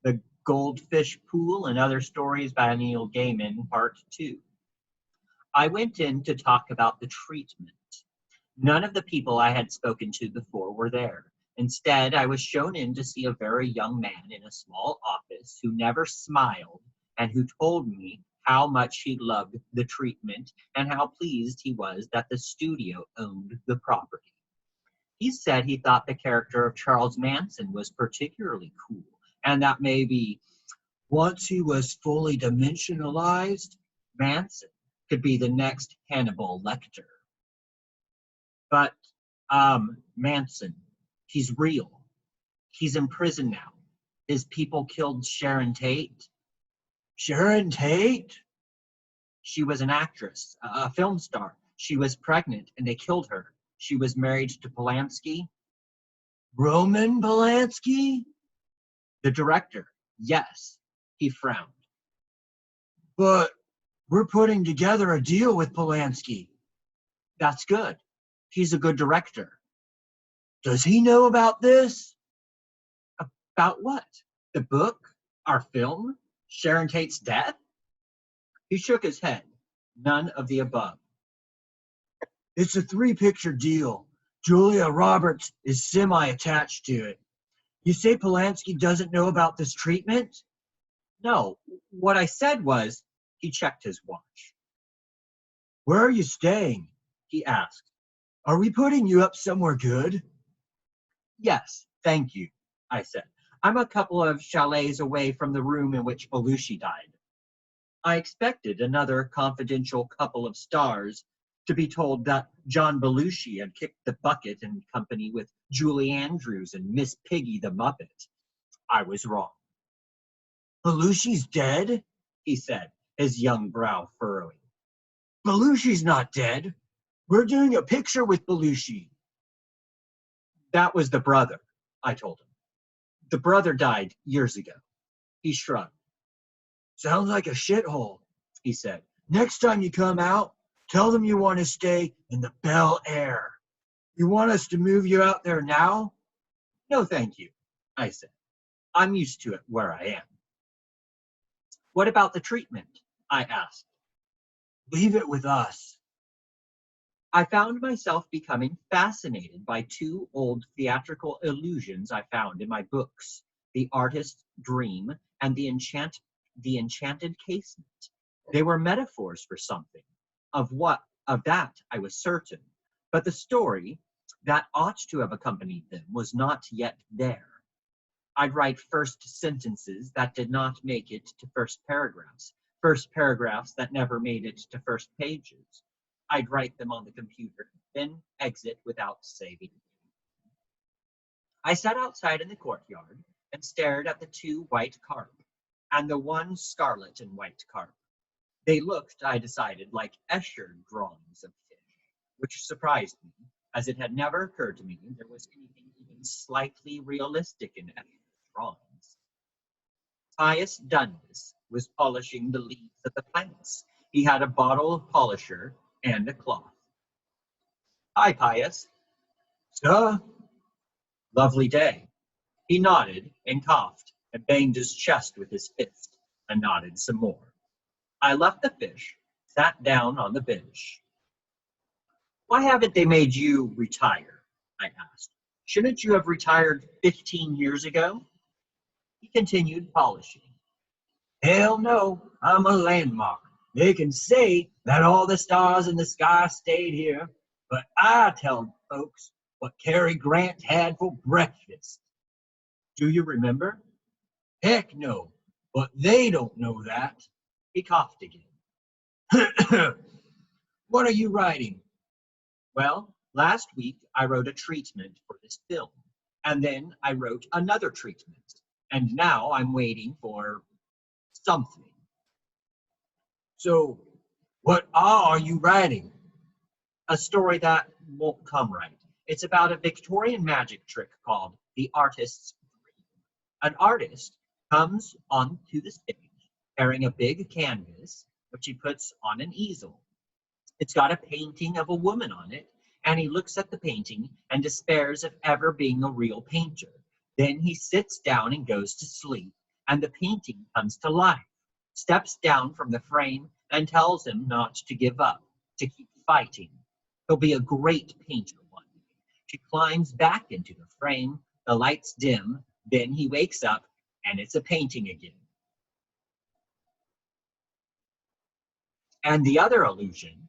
The Goldfish Pool and Other Stories by Neil Gaiman, Part 2. I went in to talk about the treatment. None of the people I had spoken to before were there. Instead, I was shown in to see a very young man in a small office who never smiled and who told me how much he loved the treatment and how pleased he was that the studio owned the property. He said he thought the character of Charles Manson was particularly cool, and that maybe once he was fully dimensionalized, Manson could be the next Hannibal Lecter. But, Manson, he's real. He's in prison now. His people killed Sharon Tate. Sharon Tate? She was an actress, a film star. She was pregnant and they killed her. She was married to Polanski. Roman Polanski? The director, yes. He frowned. But we're putting together a deal with Polanski. That's good. He's a good director. Does he know about this? About what? The book? Our film? Sharon Tate's death? He shook his head. None of the above. It's a 3-picture deal. Julia Roberts is semi-attached to it. You say Polanski doesn't know about this treatment? No. What I said was, he checked his watch. Where are you staying? He asked. Are we putting you up somewhere good? Yes, thank you, I said. I'm a couple of chalets away from the room in which Belushi died. I expected another confidential couple of stars to be told that John Belushi had kicked the bucket in company with Julie Andrews and Miss Piggy the Muppet. I was wrong. Belushi's dead? He said, his young brow furrowing. Belushi's not dead. We're doing a picture with Belushi. That was the brother, I told him. The brother died years ago. He shrugged. Sounds like a shithole, he said. Next time you come out, tell them you want to stay in the Bel Air. You want us to move you out there now? No, thank you, I said. I'm used to it where I am. What about the treatment? I asked. Leave it with us. I found myself becoming fascinated by 2 old theatrical illusions I found in my books, The Artist's Dream and The Enchanted Casement. They were metaphors for something. Of that I was certain, but the story that ought to have accompanied them was not yet there. I'd write first sentences that did not make it to first paragraphs that never made it to first pages. I'd write them on the computer, then exit without saving. I sat outside in the courtyard and stared at the 2 white carp and the 1 scarlet and white carp. They looked, I decided, like Escher drawings of fish, which surprised me, as it had never occurred to me there was anything even slightly realistic in Escher's drawings. Pius Dundas was polishing the leaves of the plants. He had a bottle of polisher and a cloth. Hi, Pius. Sir? Lovely day. He nodded and coughed and banged his chest with his fist and nodded some more. I left the fish, sat down on the bench. Why haven't they made you retire? I asked. Shouldn't you have retired 15 years ago? He continued polishing. Hell no, I'm a landmark. They can say that all the stars in the sky stayed here, but I tell folks what Cary Grant had for breakfast. Do you remember? Heck no, but they don't know that. He coughed again. What are you writing? Well, last week I wrote a treatment for this film, and then I wrote another treatment, and now I'm waiting for something. So, what are you writing? A story that won't come right. It's about a Victorian magic trick called The Artist's Dream. An artist comes onto the stage carrying a big canvas, which he puts on an easel. It's got a painting of a woman on it, and he looks at the painting and despairs of ever being a real painter. Then he sits down and goes to sleep, and the painting comes to life, steps down from the frame, and tells him not to give up, to keep fighting. He'll be a great painter one day. She climbs back into the frame, the lights dim, then he wakes up, and it's a painting again. And the other illusion,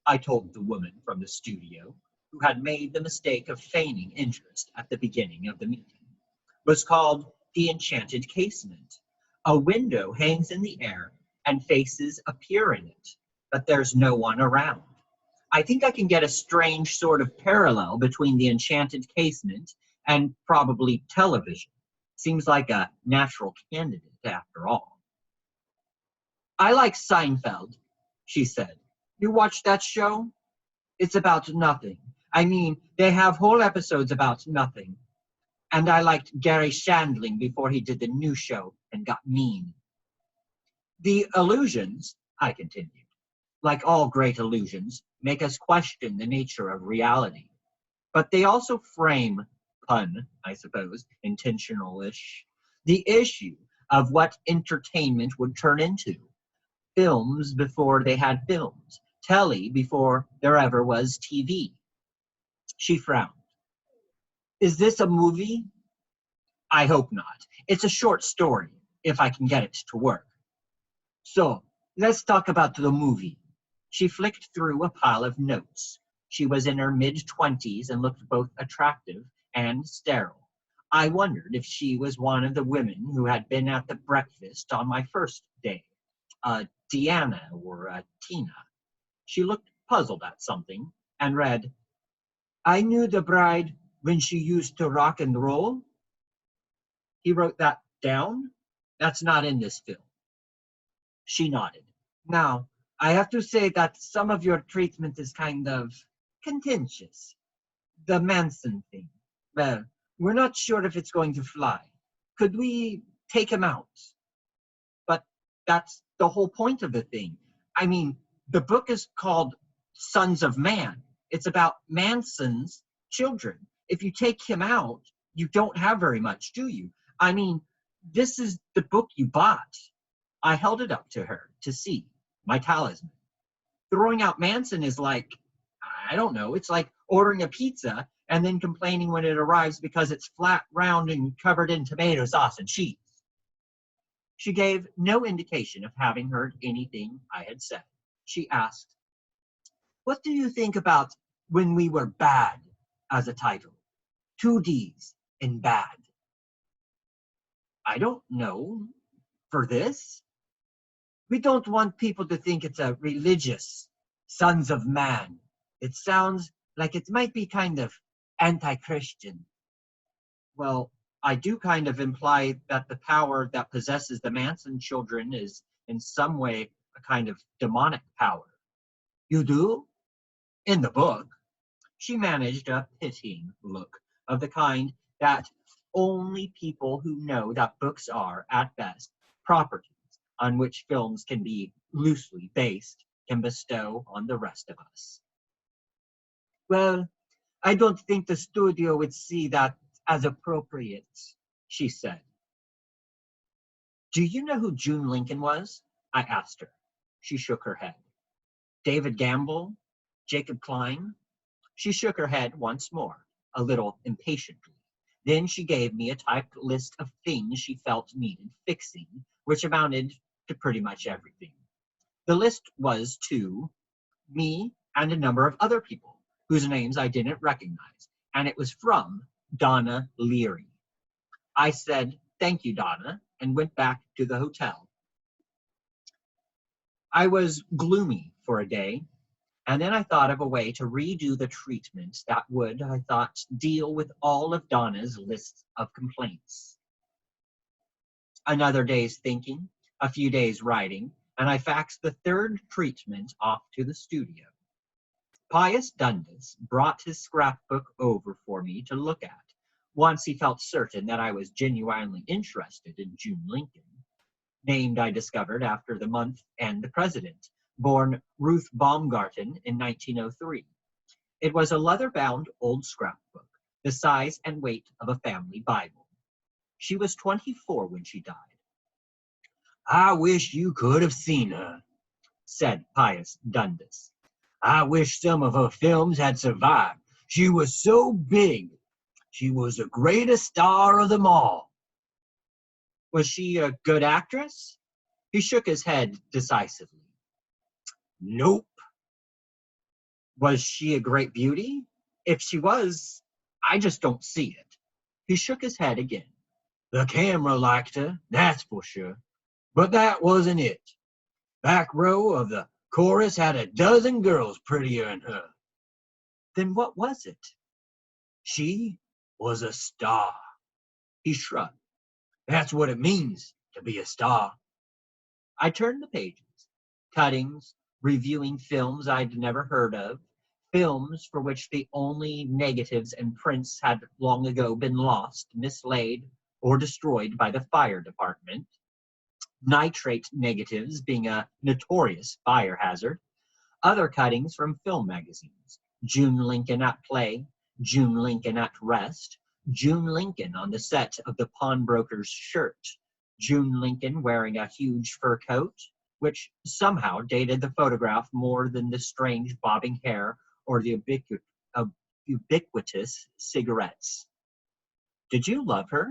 I told the woman from the studio, who had made the mistake of feigning interest at the beginning of the meeting, was called the enchanted casement. A window hangs in the air and faces appear in it, but there's no one around. I think I can get a strange sort of parallel between the enchanted casement and probably television. Seems like a natural candidate after all. I like Seinfeld, she said. You watch that show? It's about nothing. I mean, they have whole episodes about nothing. And I liked Gary Shandling before he did the new show and got mean. The illusions, I continued, like all great illusions, make us question the nature of reality. But they also frame, pun, I suppose, intentional-ish, the issue of what entertainment would turn into. Films before they had films, telly before there ever was TV. She frowned. Is this a movie? I hope not. It's a short story, if I can get it to work. So, let's talk about the movie. She flicked through a pile of notes. She was in her mid-20s and looked both attractive and sterile. I wondered if she was one of the women who had been at the breakfast on my first day. Deanna or Tina. She looked puzzled at something and read, I knew the bride when she used to rock and roll. He wrote that down? That's not in this film. She nodded. Now, I have to say that some of your treatment is kind of contentious. The Manson thing. Well, we're not sure if it's going to fly. Could we take him out? But that's the whole point of the thing. I mean, the book is called Sons of Man. It's about Manson's children. If you take him out, you don't have very much, do you? I mean, this is the book you bought. I held it up to her to see, my talisman. Throwing out Manson is like, I don't know, it's like ordering a pizza and then complaining when it arrives because it's flat, round, and covered in tomato sauce and cheese. She gave no indication of having heard anything I had said. She asked, what do you think about When We Were Bad as a title? 2 Ds in bad. I don't know. For this? We don't want people to think it's a religious Sons of Man. It sounds like it might be kind of anti-Christian. Well, I do kind of imply that the power that possesses the Manson children is in some way a kind of demonic power. You do? In the book. She managed a pitying look of the kind that only people who know that books are, at best, properties on which films can be loosely based can bestow on the rest of us. Well, I don't think the studio would see that as appropriate, she said. Do you know who June Lincoln was? I asked her. She shook her head. David Gamble? Jacob Klein? She shook her head once more, a little impatiently. Then she gave me a typed list of things she felt needed fixing, which amounted to pretty much everything. The list was to me and a number of other people, whose names I didn't recognize, and it was from Donna Leary. I said, thank you, Donna, and went back to the hotel. I was gloomy for a day, and then I thought of a way to redo the treatment that would, I thought, deal with all of Donna's list of complaints. Another day's thinking, a few days writing, and I faxed the third treatment off to the studio. Pius Dundas brought his scrapbook over for me to look at, once he felt certain that I was genuinely interested in June Lincoln, named, I discovered, after the month and the president, born Ruth Baumgarten in 1903. It was a leather-bound old scrapbook, the size and weight of a family Bible. She was 24 when she died. I wish you could have seen her, said Pius Dundas. I wish some of her films had survived. She was so big. She was the greatest star of them all. Was she a good actress? He shook his head decisively. Nope. Was she a great beauty? If she was, I just don't see it. He shook his head again. The camera liked her, that's for sure. But that wasn't it. Back row of the chorus had a dozen girls prettier than her. Then what was it? She was a star. He shrugged. That's what it means to be a star. I turned the pages. Cuttings, reviewing films I'd never heard of, films for which the only negatives and prints had long ago been lost, mislaid, or destroyed by the fire department. Nitrate negatives being a notorious fire hazard. Other cuttings from film magazines. June Lincoln at play, June Lincoln at rest, June Lincoln on the set of the pawnbroker's shirt, June Lincoln wearing a huge fur coat, which somehow dated the photograph more than the strange bobbing hair or the ubiquitous cigarettes. Did you love her?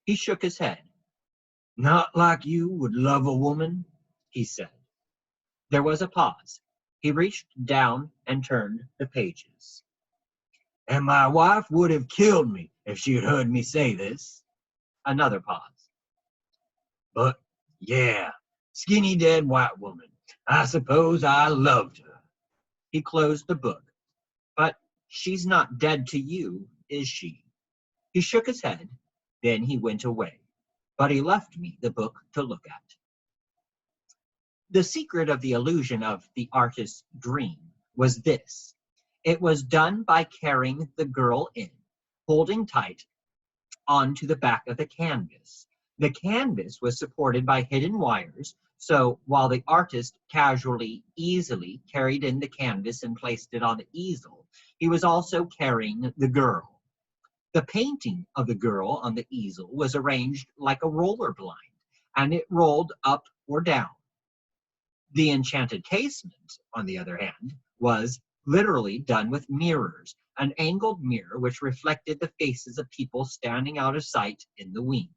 He shook his head. Not like you would love a woman, he said. There was a pause. He reached down and turned the pages. And my wife would have killed me if she had heard me say this. Another pause. But, yeah, skinny dead white woman. I suppose I loved her. He closed the book. But she's not dead to you, is she? He shook his head. Then he went away. But he left me the book to look at. The secret of the illusion of the artist's dream was this. It was done by carrying the girl in, holding tight onto the back of the canvas. The canvas was supported by hidden wires, so while the artist casually, easily carried in the canvas and placed it on the easel, he was also carrying the girl. The painting of the girl on the easel was arranged like a roller blind, and it rolled up or down. The enchanted casement, on the other hand, was literally done with mirrors, an angled mirror which reflected the faces of people standing out of sight in the wings.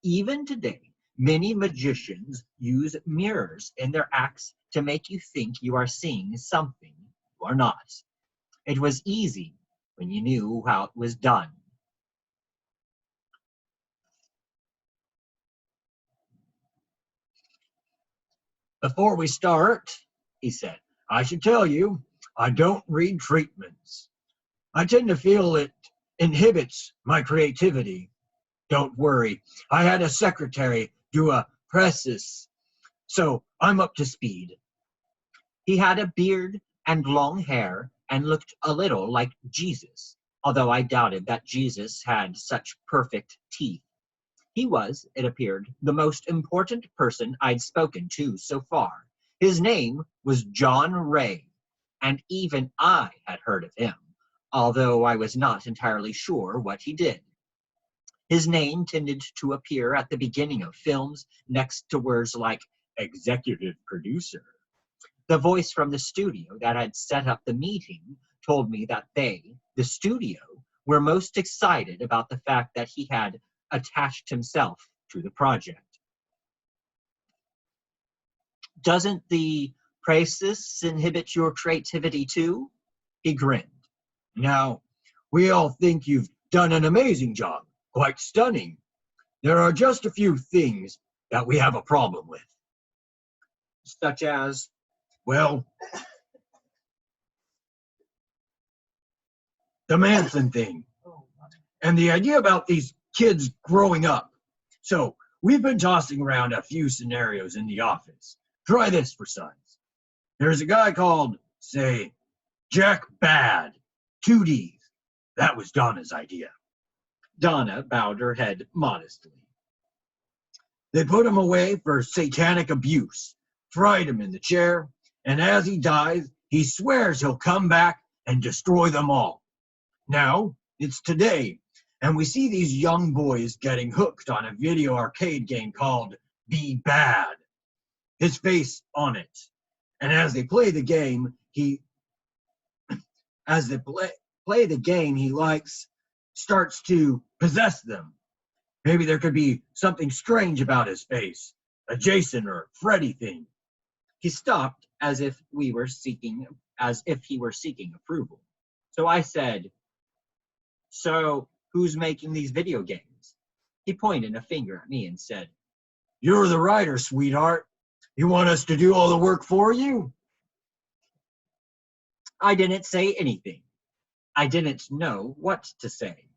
Even today, many magicians use mirrors in their acts to make you think you are seeing something you are not. It was easy when you knew how it was done. Before we start, he said, I should tell you, I don't read treatments. I tend to feel it inhibits my creativity. Don't worry, I had a secretary do a precis, so I'm up to speed. He had a beard and long hair and looked a little like Jesus, although I doubted that Jesus had such perfect teeth. He was, it appeared, the most important person I'd spoken to so far. His name was John Ray, and even I had heard of him, although I was not entirely sure what he did. His name tended to appear at the beginning of films next to words like executive producer. The voice from the studio that had set up the meeting told me that they, the studio, were most excited about the fact that he had attached himself to the project. Doesn't the praxis inhibit your creativity too? He grinned. Now, we all think you've done an amazing job, quite stunning. There are just a few things that we have a problem with. Such as, well, the Manson thing, and the idea about these kids growing up. So we've been tossing around a few scenarios in the office. Try this for size. There's a guy called, say, Jack Bad, 2Ds. That was Donna's idea. Donna bowed her head modestly. They put him away for satanic abuse, fried him in the chair, and as he dies, he swears he'll come back and destroy them all. Now, it's today, and we see these young boys getting hooked on a video arcade game called be bad. His face on it. And as they play the game, he starts to possess them. Maybe there could be something strange about his face, a Jason or Freddy thing. He stopped as if he were seeking approval. So I said, "So who's making these video games?" He pointed a finger at me and said, "You're the writer, sweetheart. You want us to do all the work for you?" I didn't say anything. I didn't know what to say.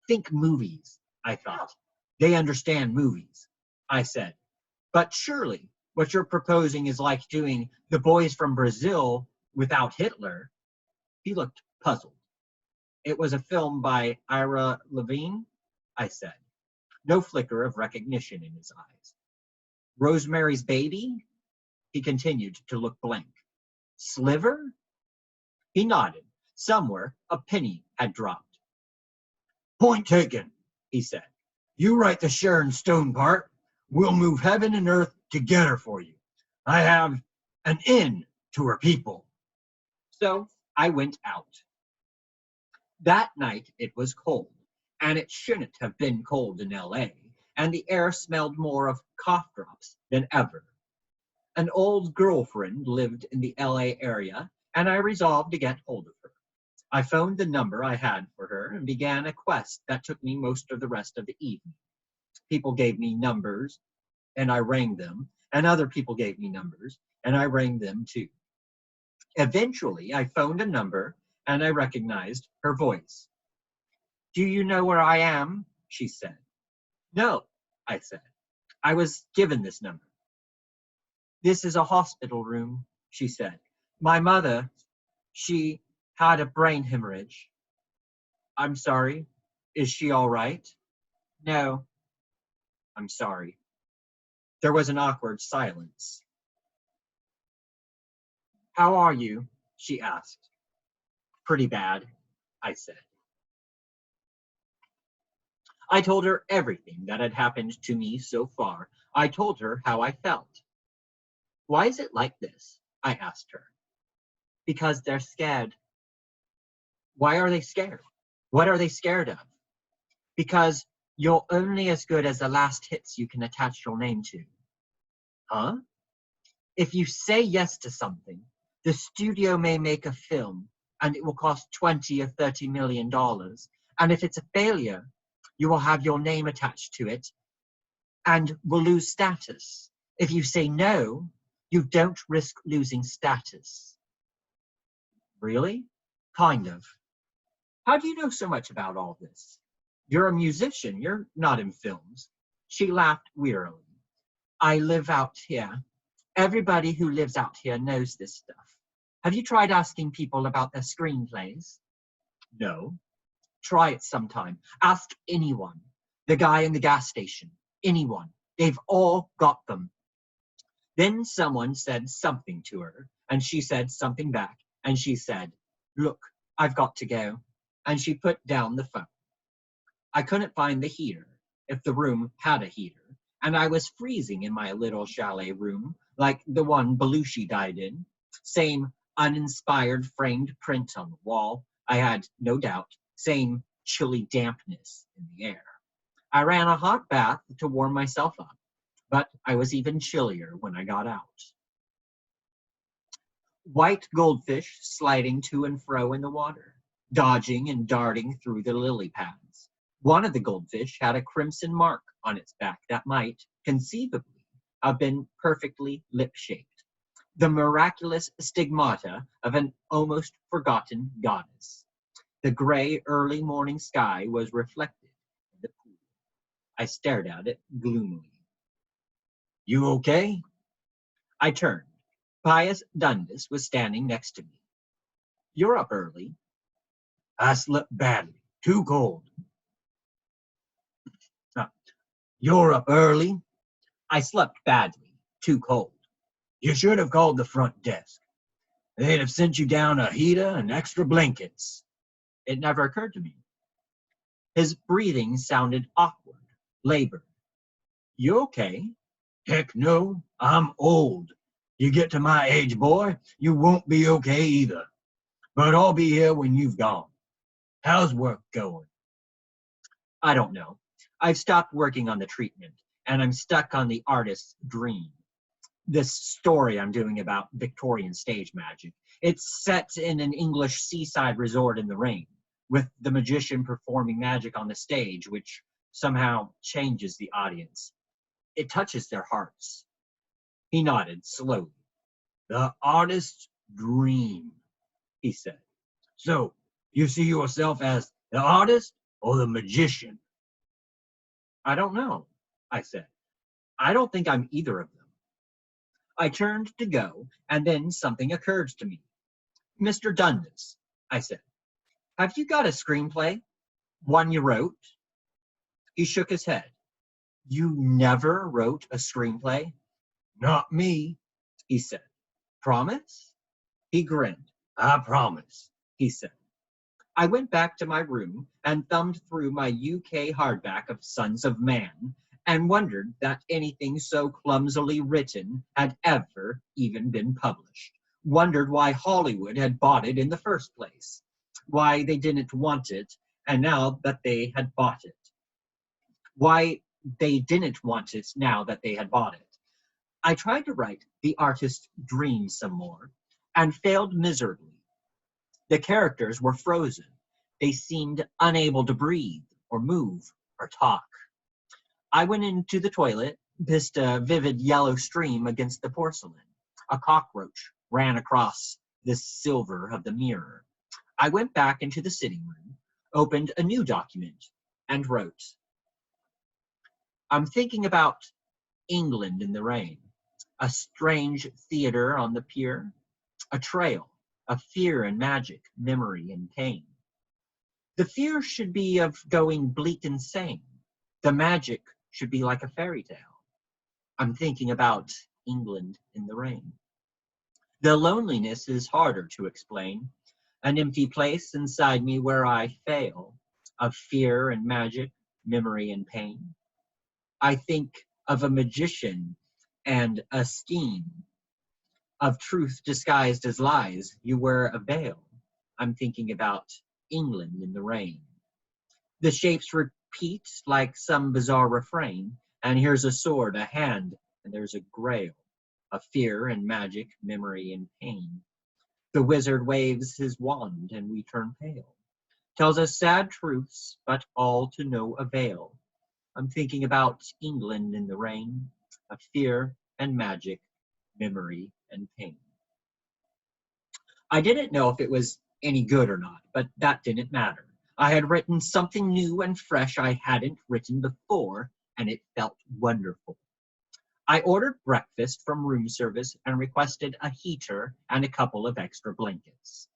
Think movies, I thought. They understand movies, I said. But surely what you're proposing is like doing The Boys from Brazil without Hitler. He looked puzzled. It was a film by Ira Levine, I said. No flicker of recognition in his eyes. Rosemary's Baby? He continued to look blank. Sliver? He nodded. Somewhere a penny had dropped. "Point taken," he said. "You write the Sharon Stone part. We'll move heaven and earth together for you. I have an in to her people." So I went out. That night it was cold, and it shouldn't have been cold in L.A., and the air smelled more of cough drops than ever. An old girlfriend lived in the L.A. area, and I resolved to get hold of her. I phoned the number I had for her and began a quest that took me most of the rest of the evening. People gave me numbers, and I rang them, and other people gave me numbers, and I rang them too. Eventually, I phoned a number, and I recognized her voice. "Do you know where I am?" she said. "No," I said. "I was given this number." "This is a hospital room," she said. "My mother, she had a brain hemorrhage." "I'm sorry. Is she all right?" "No." "I'm sorry." There was an awkward silence. "How are you?" she asked. "Pretty bad," I said. I told her everything that had happened to me so far. I told her how I felt. "Why is it like this?" I asked her. "Because they're scared." "Why are they scared? What are they scared of?" "Because you're only as good as the last hits you can attach your name to." "Huh?" "If you say yes to something, the studio may make a film, and it will cost 20 or 30 million dollars. And if it's a failure, you will have your name attached to it and will lose status. If you say no, you don't risk losing status." "Really?" "Kind of." "How do you know so much about all this? You're a musician, you're not in films." She laughed wearily. "I live out here. Everybody who lives out here knows this stuff. Have you tried asking people about their screenplays?" "No." "Try it sometime. Ask anyone. The guy in the gas station. Anyone. They've all got them." Then someone said something to her, and she said something back, and she said, "Look, I've got to go." And she put down the phone. I couldn't find the heater, if the room had a heater, and I was freezing in my little chalet room, like the one Belushi died in. Same uninspired framed print on the wall, I had no doubt. Same chilly dampness in the air. I ran a hot bath to warm myself up, but I was even chillier when I got out. White goldfish sliding to and fro in the water, dodging and darting through the lily pads. One of the goldfish had a crimson mark on its back that might, conceivably, have been perfectly lip-shaped. The miraculous stigmata of an almost forgotten goddess. The gray early morning sky was reflected in the pool. I stared at it gloomily. "You okay?" I turned. Pius Dundas was standing next to me. "You're up early." "I slept badly. Too cold." "You're up early." "I slept badly. Too cold." "You should have called the front desk. They'd have sent you down a heater and extra blankets." It never occurred to me. His breathing sounded awkward, labored. "You okay?" Heck no, I'm old. You get to my age, boy, you won't be okay either. But I'll be here when you've gone. How's work going? I don't know. I've stopped working on the treatment, and I'm stuck on the artist's dream. This story I'm doing about Victorian stage magic. It's set in an English seaside resort in the rain, with the magician performing magic on the stage, which somehow changes the audience. It touches their hearts. He nodded slowly. The artist's dream, he said. So, you see yourself as the artist or the magician? I don't know, I said. I don't think I'm either of them. I turned to go, and then something occurred to me. Mr. Dundas, I said, have you got a screenplay? One you wrote? He shook his head. You never wrote a screenplay? Not me, He said. Promise? He grinned. I promise, He said. I went back to my room and thumbed through my UK hardback of Sons of Man and wondered that anything so clumsily written had ever even been published. Wondered why Hollywood had bought it in the first place, why they didn't want it, and now that they had bought it. Why they didn't want it now that they had bought it. I tried to write the artist's dream some more and failed miserably. The characters were frozen. They seemed unable to breathe or move or talk. I went into the toilet, pissed a vivid yellow stream against the porcelain. A cockroach ran across the silver of the mirror. I went back into the sitting room, opened a new document, and wrote, I'm thinking about England in the rain, a strange theater on the pier, a trail of fear and magic, memory and pain. The fear should be of going bleak insane. The magic should be like a fairy tale. I'm thinking about England in the rain. The loneliness is harder to explain. An empty place inside me where I fail, of fear and magic, memory and pain. I think of a magician and a scheme, of truth disguised as lies. You wear a veil. I'm thinking about England in the rain. The shapes repeat like some bizarre refrain, and here's a sword, a hand, and there's a grail, of fear and magic, memory and pain. The wizard waves his wand, and we turn pale. Tells us sad truths, but all to no avail. I'm thinking about England in the rain, of fear and magic, memory and pain. I didn't know if it was any good or not, but that didn't matter. I had written something new and fresh I hadn't written before, and it felt wonderful. I ordered breakfast from room service and requested a heater and a couple of extra blankets.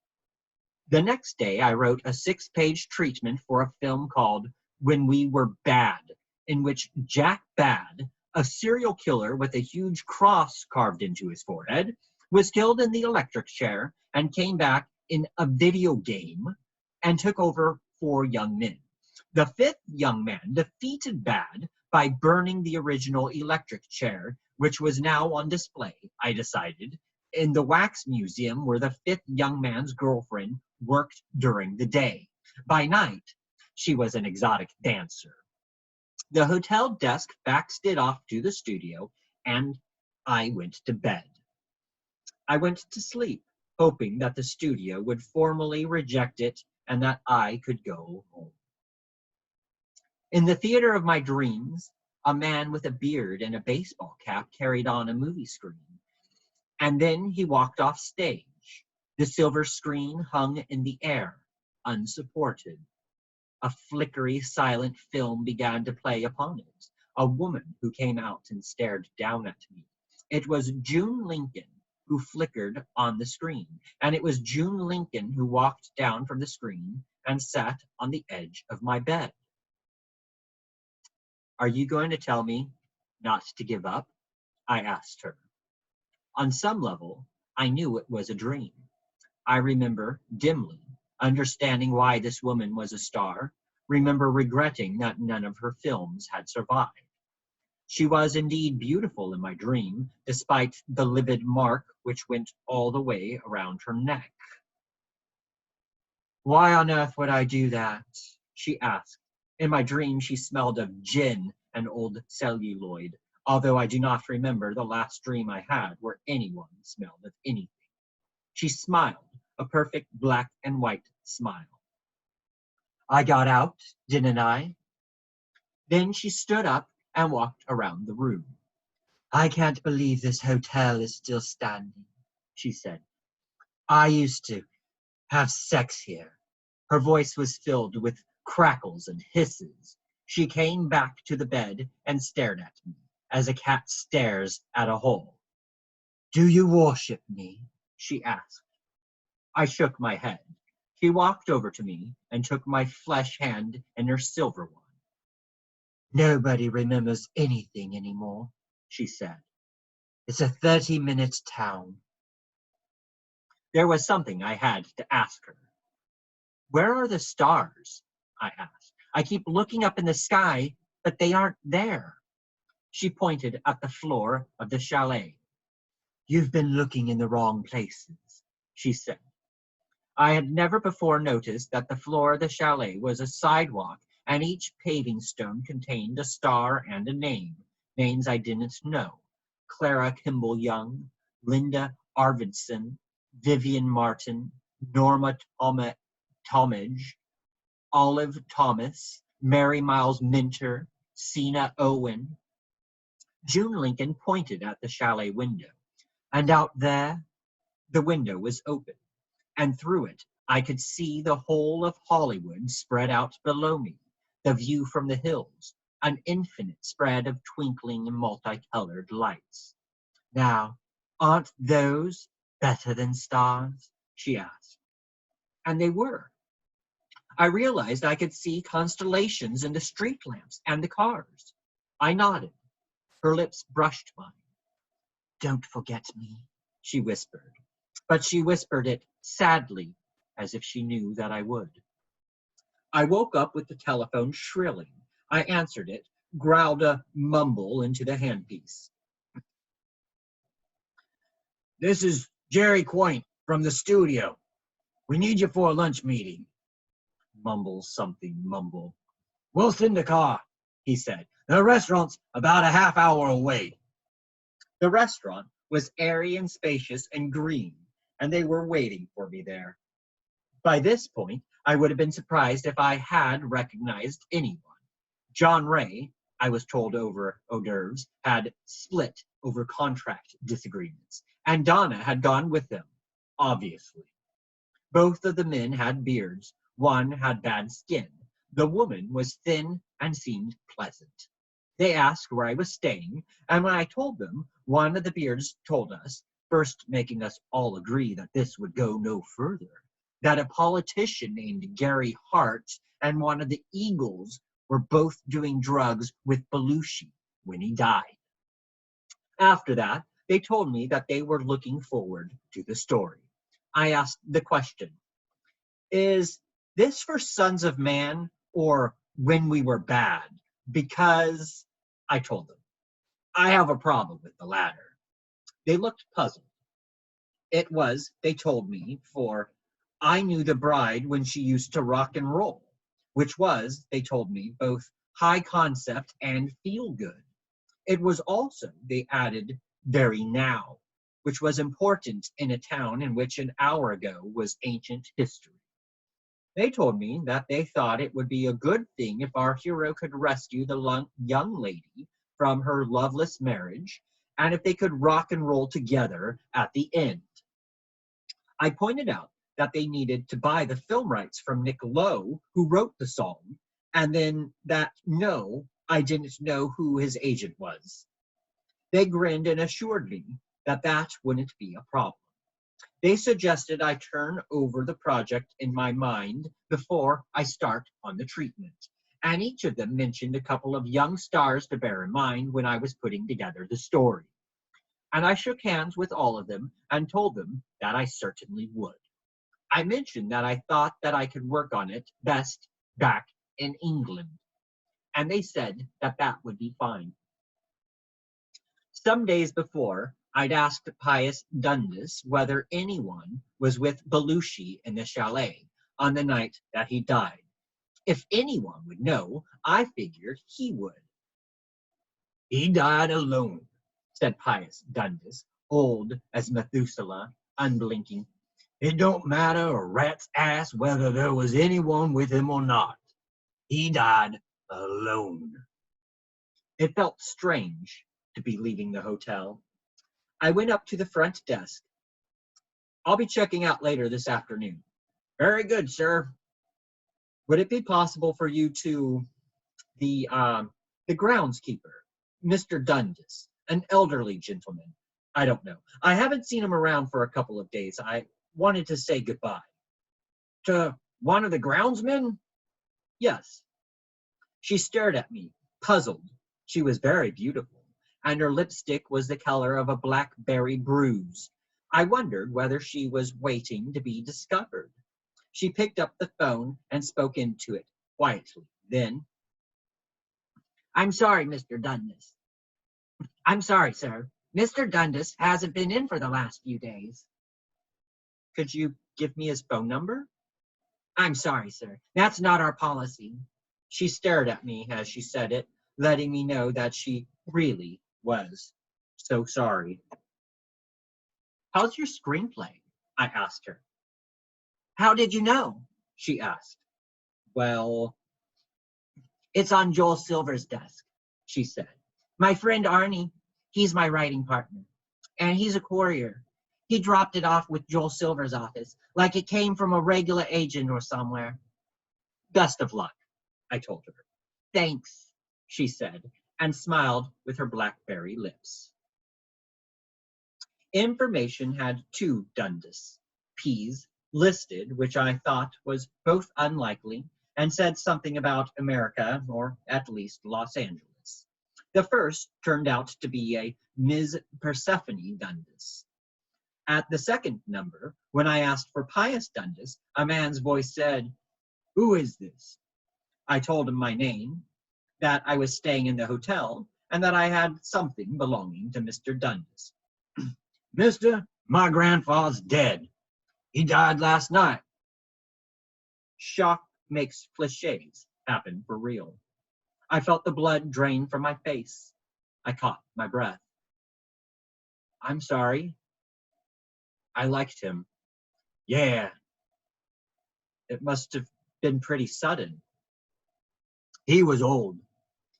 The next day, I wrote a 6-page treatment for a film called When We Were Bad, in which Jack Bad, a serial killer with a huge cross carved into his forehead, was killed in the electric chair and came back in a video game and took over 4 young men. The 5th young man defeated Bad by burning the original electric chair, which was now on display, I decided, in the wax museum where the 5th young man's girlfriend worked during the day. By night, she was an exotic dancer. The hotel desk faxed it off to the studio, and I went to bed. I went to sleep, hoping that the studio would formally reject it and that I could go home. In the theater of my dreams, a man with a beard and a baseball cap carried on a movie screen. And then he walked off stage. The silver screen hung in the air, unsupported. A flickery, silent film began to play upon it. A woman who came out and stared down at me. It was June Lincoln who flickered on the screen, and it was June Lincoln who walked down from the screen and sat on the edge of my bed. Are you going to tell me not to give up? I asked her. On some level, I knew it was a dream. I remember dimly understanding why this woman was a star, remember regretting that none of her films had survived. She was indeed beautiful in my dream, despite the livid mark which went all the way around her neck. "Why on earth would I do that?" she asked. In my dream, she smelled of gin and old celluloid, although I do not remember the last dream I had where anyone smelled of anything. She smiled, a perfect black and white smile. "I got out, didn't I?" Then she stood up and walked around the room. "I can't believe this hotel is still standing," she said. "I used to have sex here." Her voice was filled with crackles and hisses. She came back to the bed and stared at me, as a cat stares at a hole. "Do you worship me?" she asked. I shook my head. She walked over to me and took my flesh hand in her silver one. "Nobody remembers anything anymore," she said. "It's a 30-minute town." There was something I had to ask her. "Where are the stars?" I asked. "I keep looking up in the sky, but they aren't there." She pointed at the floor of the chalet. "You've been looking in the wrong places," she said. I had never before noticed that the floor of the chalet was a sidewalk, and each paving stone contained a star and a name, names I didn't know. Clara Kimball Young, Linda Arvidsson, Vivian Martin, Norma Talmadge, Olive Thomas, Mary Miles Minter, Sina Owen. June Lincoln pointed at the chalet window. "And out there?" The window was open, and through it I could see the whole of Hollywood spread out below me, the view from the hills, an infinite spread of twinkling and multicolored lights. "Now, aren't those better than stars?" she asked. And they were. I realized I could see constellations in the street lamps and the cars. I nodded. Her lips brushed mine. "Don't forget me," she whispered. But she whispered it sadly, as if she knew that I would. I woke up with the telephone shrilling. I answered it, growled a mumble into the handpiece. This is Jerry Quaint from the studio. We need you for a lunch meeting. Mumble something, mumble. We'll send a car, he said. The restaurant's about a half hour away. The restaurant was airy and spacious and green, and they were waiting for me there. By this point, I would have been surprised if I had recognized anyone. John Ray, I was told over hors d'oeuvres, had split over contract disagreements, and Donna had gone with them, obviously. Both of the men had beards. One had bad skin. The woman was thin and seemed pleasant. They asked where I was staying, and when I told them, one of the beards told us, first making us all agree that this would go no further, that a politician named Gary Hart and one of the Eagles were both doing drugs with Belushi when he died. After that, they told me that they were looking forward to the story. I asked the question, is this for Sons of Man or When We Were Bad? Because, I told them, I have a problem with the latter. They looked puzzled. It was, they told me, for I knew the bride when she used to rock and roll, which was, they told me, both high concept and feel good. It was also, they added, very now, which was important in a town in which an hour ago was ancient history. They told me that they thought it would be a good thing if our hero could rescue the young lady from her loveless marriage, and if they could rock and roll together at the end. I pointed out that they needed to buy the film rights from Nick Lowe, who wrote the song, and then that no, I didn't know who his agent was. They grinned and assured me that that wouldn't be a problem. They suggested I turn over the project in my mind before I start on the treatment, and each of them mentioned a couple of young stars to bear in mind when I was putting together the story. And I shook hands with all of them and told them that I certainly would. I mentioned that I thought that I could work on it best back in England, and they said that that would be fine. Some days before, I'd asked Pius Dundas whether anyone was with Belushi in the chalet on the night that he died. If anyone would know, I figured he would. He died alone, Said Pius Dundas, old as Methuselah, unblinking. It don't matter a rat's ass whether there was anyone with him or not. He died alone. It felt strange to be leaving the hotel. I went up to the front desk. I'll be checking out later this afternoon. Very good, sir. Would it be possible for you to, the groundskeeper, Mr. Dundas, an elderly gentleman? I don't know. I haven't seen him around for a couple of days. I wanted to say goodbye. To one of the groundsmen? Yes. She stared at me, puzzled. She was very beautiful, and her lipstick was the color of a blackberry bruise. I wondered whether she was waiting to be discovered. She picked up the phone and spoke into it quietly. Then, I'm sorry, Mr. Dundas. I'm sorry, sir. Mr. Dundas hasn't been in for the last few days. could you give me his phone number? I'm sorry, sir. That's not our policy. She stared at me as she said it, letting me know that she really was so sorry. How's your screenplay? I asked her. How did you know? She asked. Well, It's on Joel Silver's desk, she said. my friend Arnie, he's my writing partner, and he's a courier. He dropped it off with Joel Silver's office, like it came from a regular agent or somewhere. Best of luck, I told her. Thanks. She said, and smiled with her blackberry lips. Information had two Dundas P's listed, which I thought was both unlikely, and said something about America, or at least Los Angeles. The first turned out to be a Ms. Persephone Dundas. At the second number, when I asked for Pius Dundas, a man's voice said, Who is this? I told him my name, that I was staying in the hotel, and that I had something belonging to Mr. Dundas. Mister, my grandfather's dead. He died last night. Shock makes cliches happen for real. I felt the blood drain from my face. I caught my breath. I'm sorry. I liked him. Yeah, It must have been pretty sudden. he was old.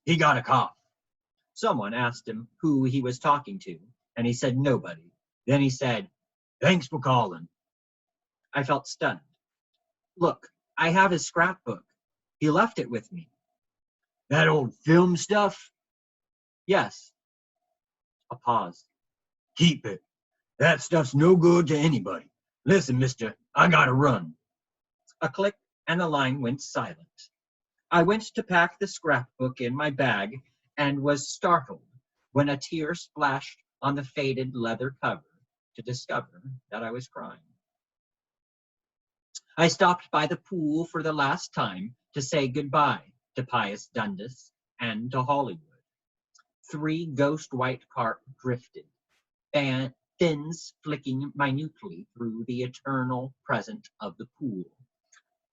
He got a cough. Someone asked him who he was talking to, and he said nobody. Then he said, Thanks for calling. I felt stunned. Look, I have his scrapbook. He left it with me. That old film stuff? Yes. A pause. Keep it. That stuff's no good to anybody. Listen, mister, I gotta run. A click, and the line went silent. I went to pack the scrapbook in my bag and was startled when a tear splashed on the faded leather cover to discover that I was crying. I stopped by the pool for the last time to say goodbye to Pius Dundas and to Hollywood. 3 ghost white carp drifted, fins flicking minutely through the eternal present of the pool.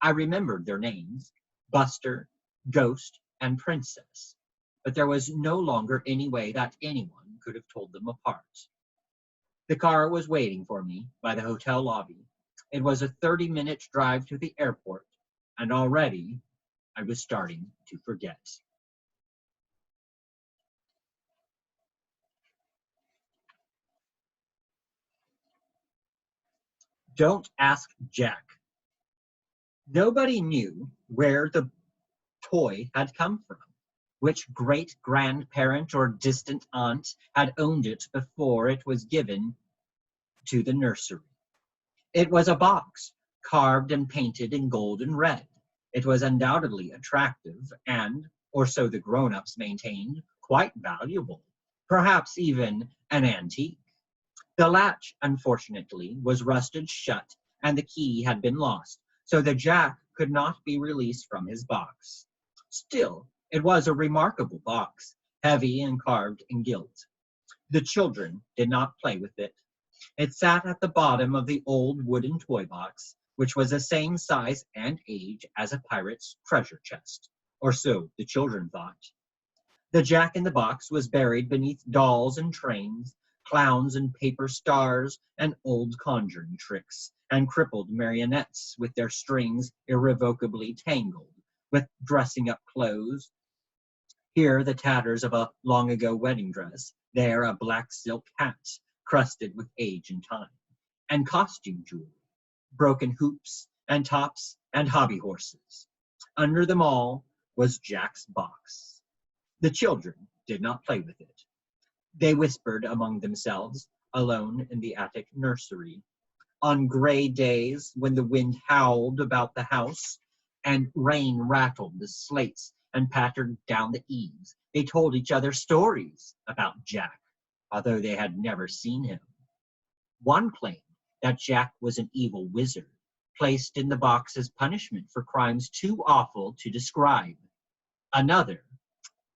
I remembered their names, Buster, Ghost, and Princess, but there was no longer any way that anyone could have told them apart. The car was waiting for me by the hotel lobby. It was a 30-minute drive to the airport, and already I was starting to forget. Don't ask Jack. Nobody knew where the toy had come from, which great-grandparent or distant aunt had owned it before it was given to the nursery. It was a box, carved and painted in gold and red. It was undoubtedly attractive and, or so the grown-ups maintained, quite valuable, perhaps even an antique. The latch, unfortunately, was rusted shut, and the key had been lost, so the Jack could not be released from his box. Still, it was a remarkable box, heavy and carved in gilt. The children did not play with it. It sat at the bottom of the old wooden toy box, which was the same size and age as a pirate's treasure chest, or so the children thought. The Jack-in-the-Box was buried beneath dolls and trains, clowns and paper stars, and old conjuring tricks, and crippled marionettes with their strings irrevocably tangled, with dressing-up clothes. Here the tatters of a long-ago wedding dress, there a black silk hat, crusted with age and time, and costume jewelry, broken hoops and tops and hobby horses. Under them all was Jack's box. The children did not play with it. They whispered among themselves, alone in the attic nursery. On gray days, when the wind howled about the house and rain rattled the slates and pattered down the eaves, they told each other stories about Jack, although they had never seen him. One claimed that Jack was an evil wizard, placed in the box as punishment for crimes too awful to describe. Another,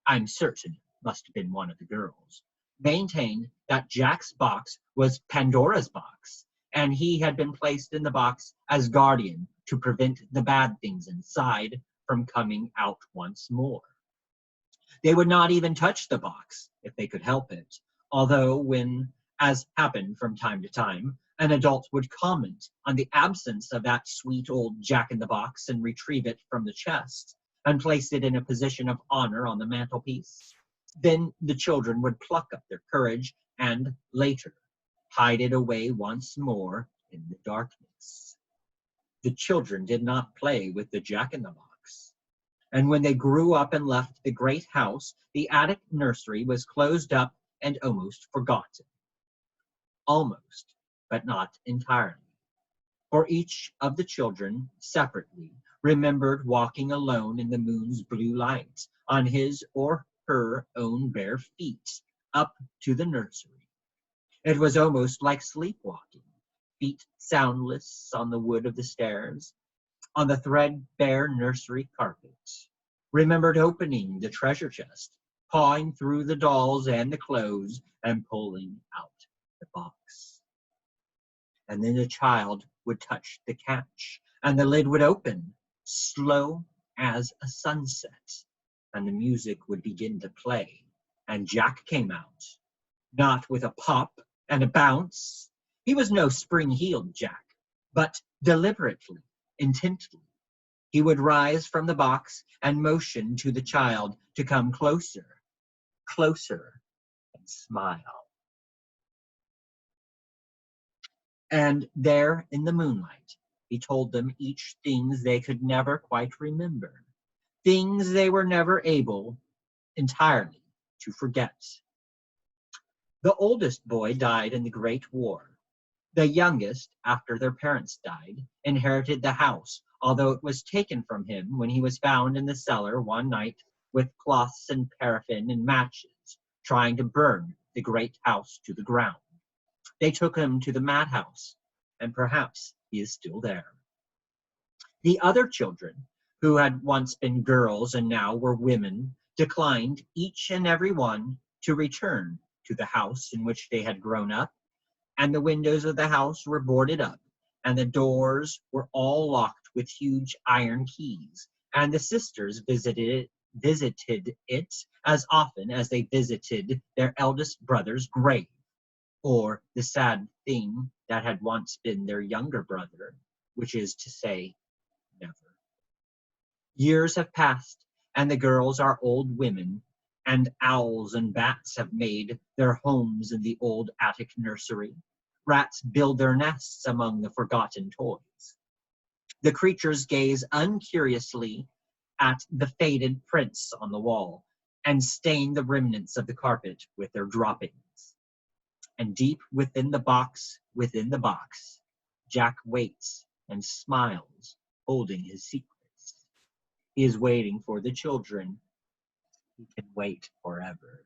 I'm certain it must have been one of the girls, maintained that Jack's box was Pandora's box, and he had been placed in the box as guardian to prevent the bad things inside from coming out once more. They would not even touch the box if they could help it, although when, as happened from time to time, an adult would comment on the absence of that sweet old Jack-in-the-Box and retrieve it from the chest and place it in a position of honor on the mantelpiece, then the children would pluck up their courage and, later, hide it away once more in the darkness. The children did not play with the Jack-in-the-Box. And when they grew up and left the great house, the attic nursery was closed up and almost forgotten. Almost, but not entirely. For each of the children, separately, remembered walking alone in the moon's blue light, on his or her own bare feet, up to the nursery. It was almost like sleepwalking, feet soundless on the wood of the stairs, on the threadbare nursery carpet. Remembered opening the treasure chest, pawing through the dolls and the clothes, and pulling out the box. And then the child would touch the catch, and the lid would open, slow as a sunset, and the music would begin to play, and Jack came out, not with a pop and a bounce. He was no spring-heeled Jack, but deliberately, intently. He would rise from the box and motion to the child to come closer, closer, and smile. And there in the moonlight, he told them each things they could never quite remember, things they were never able entirely to forget. The oldest boy died in the Great War. The youngest, after their parents died, inherited the house, although it was taken from him when he was found in the cellar one night with cloths and paraffin and matches, trying to burn the great house to the ground. They took him to the madhouse, and perhaps he is still there. The other children, who had once been girls and now were women, declined, each and every one, to return to the house in which they had grown up, and the windows of the house were boarded up, and the doors were all locked with huge iron keys, and the sisters visited it as often as they visited their eldest brother's grave, or the sad thing that had once been their younger brother, which is to say, never. Years have passed, and the girls are old women, and owls and bats have made their homes in the old attic nursery. Rats build their nests among the forgotten toys. The creatures gaze uncuriously at the faded prints on the wall and stain the remnants of the carpet with their droppings. And deep within the box, Jack waits and smiles, holding his secrets. He is waiting for the children. He can wait forever.